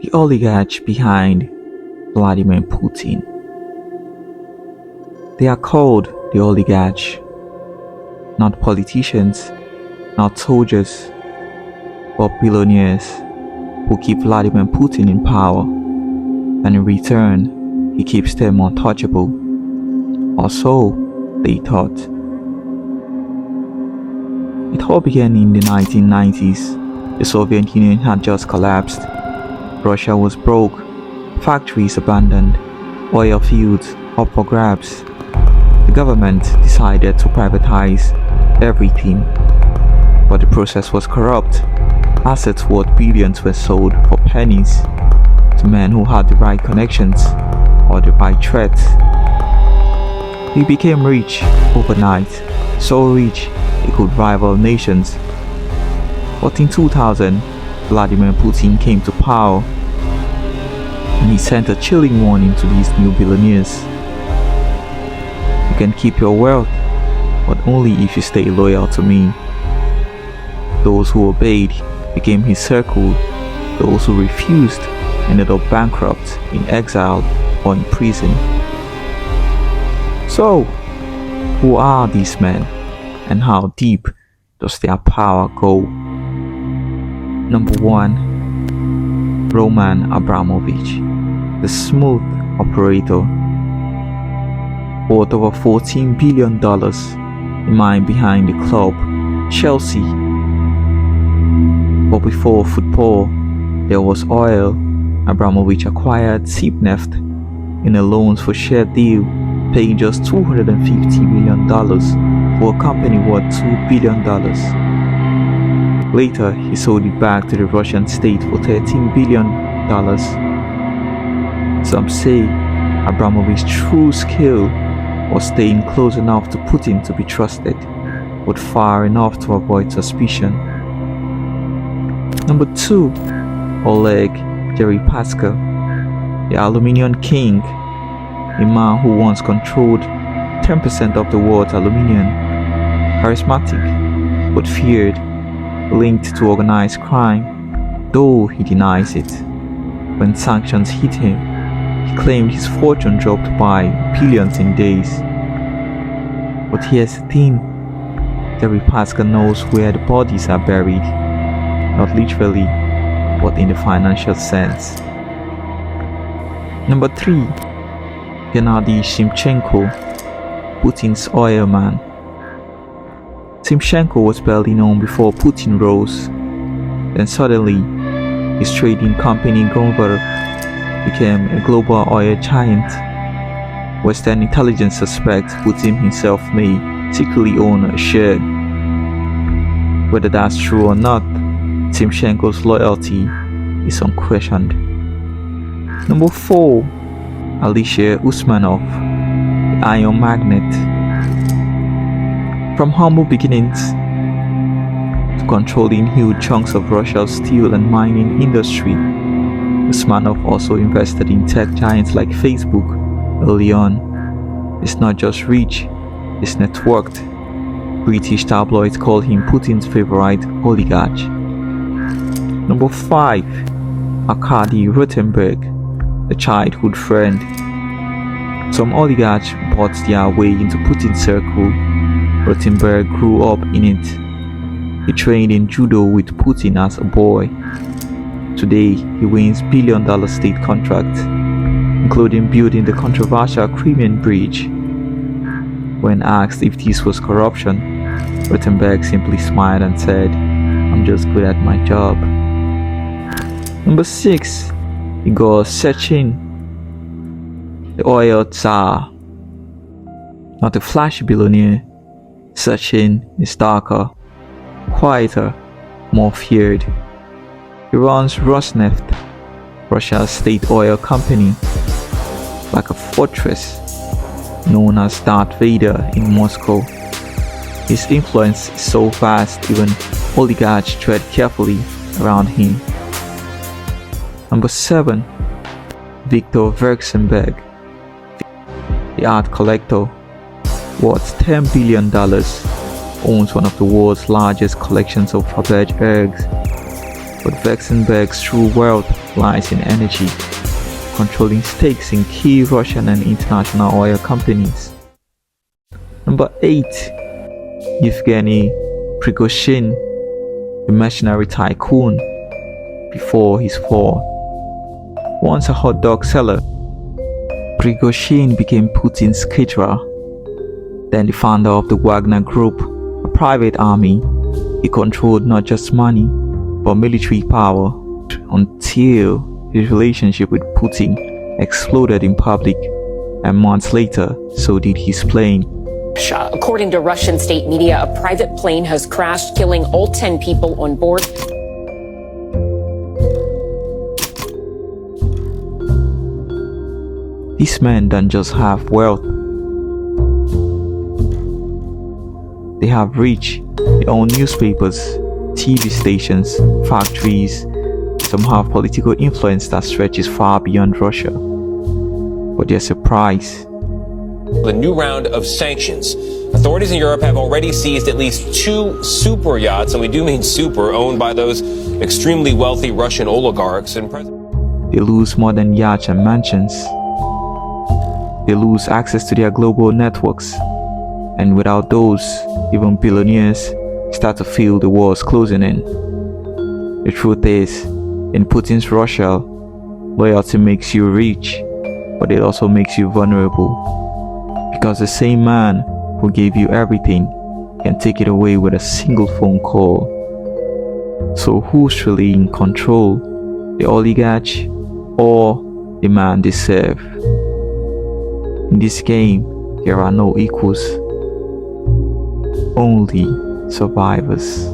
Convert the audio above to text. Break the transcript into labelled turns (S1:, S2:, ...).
S1: the oligarchs behind Vladimir Putin. They are called the oligarchs, not politicians, not soldiers, but billionaires who keep Vladimir Putin in power, and in return, he keeps them untouchable. Or so they thought. It all began in the 1990s. The Soviet Union had just collapsed. Russia was broke, factories abandoned, oil fields up for grabs. The government decided to privatize everything, but the process was corrupt. Assets worth billions were sold for pennies to men who had the right connections or the right threats. They became rich overnight, so rich they could rival nations. But in 2000, Vladimir Putin came to power, and he sent a chilling warning to these new billionaires. You can keep your wealth, but only if you stay loyal to me. Those who obeyed became his circle. Those who refused ended up bankrupt, in exile, or in prison. So, who are these men, and how deep does their power go? Number 1. Roman Abramovich, the smooth operator. Worth over $14 billion, the mind behind the club, Chelsea. But before football, there was oil. Abramovich acquired Sipneft in a loans for share deal, paying just $250 million for a company worth $2 billion. Later, he sold it back to the Russian state for $13 billion. Some say Abramovich's true skill was staying close enough to Putin to be trusted, but far enough to avoid suspicion. Number 2. Oleg Deripaska, the aluminium king, a man who once controlled 10% of the world's aluminium. Charismatic, but feared, linked to organized crime, though he denies it. When sanctions hit him, he claimed his fortune dropped by billions in days. But here's the thing, Deripaska knows where the bodies are buried, not literally, but in the financial sense. Number 3. Gennady Timchenko, Putin's oil man. Timchenko was barely known before Putin rose. Then suddenly, his trading company Glamour became a global oil giant. Western intelligence suspects Putin himself may secretly own a share. Whether that's true or not, Timchenko's loyalty is unquestioned. Number 4. Alisher Usmanov, the iron magnet. From humble beginnings to controlling huge chunks of Russia's steel and mining industry, Usmanov also invested in tech giants like Facebook early on. He's not just rich, he's networked. British tabloids call him Putin's favorite oligarch. Number 5. Arkady Rutenberg, a childhood friend. Some oligarchs bought their way into Putin's circle. Rutenberg grew up in it. He trained in judo with Putin as a boy. Today, he wins billion-dollar state contracts, including building the controversial Crimean Bridge. When asked if this was corruption, Rutenberg simply smiled and said, "I'm just good at my job." Number 6. Igor Sechin, the oil tsar. Not a flashy billionaire, Sechin is darker, quieter, more feared. He runs Rosneft, Russia's state oil company, like a fortress, known as Darth Vader in Moscow. His influence is so vast even oligarchs tread carefully around him. Number 7. Viktor Verxenberg, the art collector, worth $10 billion, owns one of the world's largest collections of Faberge eggs. But Vexenberg's true wealth lies in energy, controlling stakes in key Russian and international oil companies. Number 8. Yevgeny Prigozhin, the mercenary tycoon before his fall. Once a hot dog seller, Prigozhin became Putin's caterer, then the founder of the Wagner Group, a private army. He controlled not just money, but military power, until his relationship with Putin exploded in public, and months later, so did his plane.
S2: According to Russian state media, a private plane has crashed, killing all 10 people on board.
S1: These men don't just have wealth. They have reach. They own newspapers, TV stations, factories. Some have political influence that stretches far beyond Russia. But there's a price.
S3: The new round of sanctions. Authorities in Europe have already seized at least 2 super yachts, and we do mean super, owned by those extremely wealthy Russian oligarchs. And
S1: they lose more than yachts and mansions. They lose access to their global networks. And without those, even billionaires start to feel the walls closing in. The truth is, in Putin's Russia, loyalty makes you rich, but it also makes you vulnerable. Because the same man who gave you everything can take it away with a single phone call. So who's really in control? The oligarch or the man they serve? In this game, there are no equals, only survivors.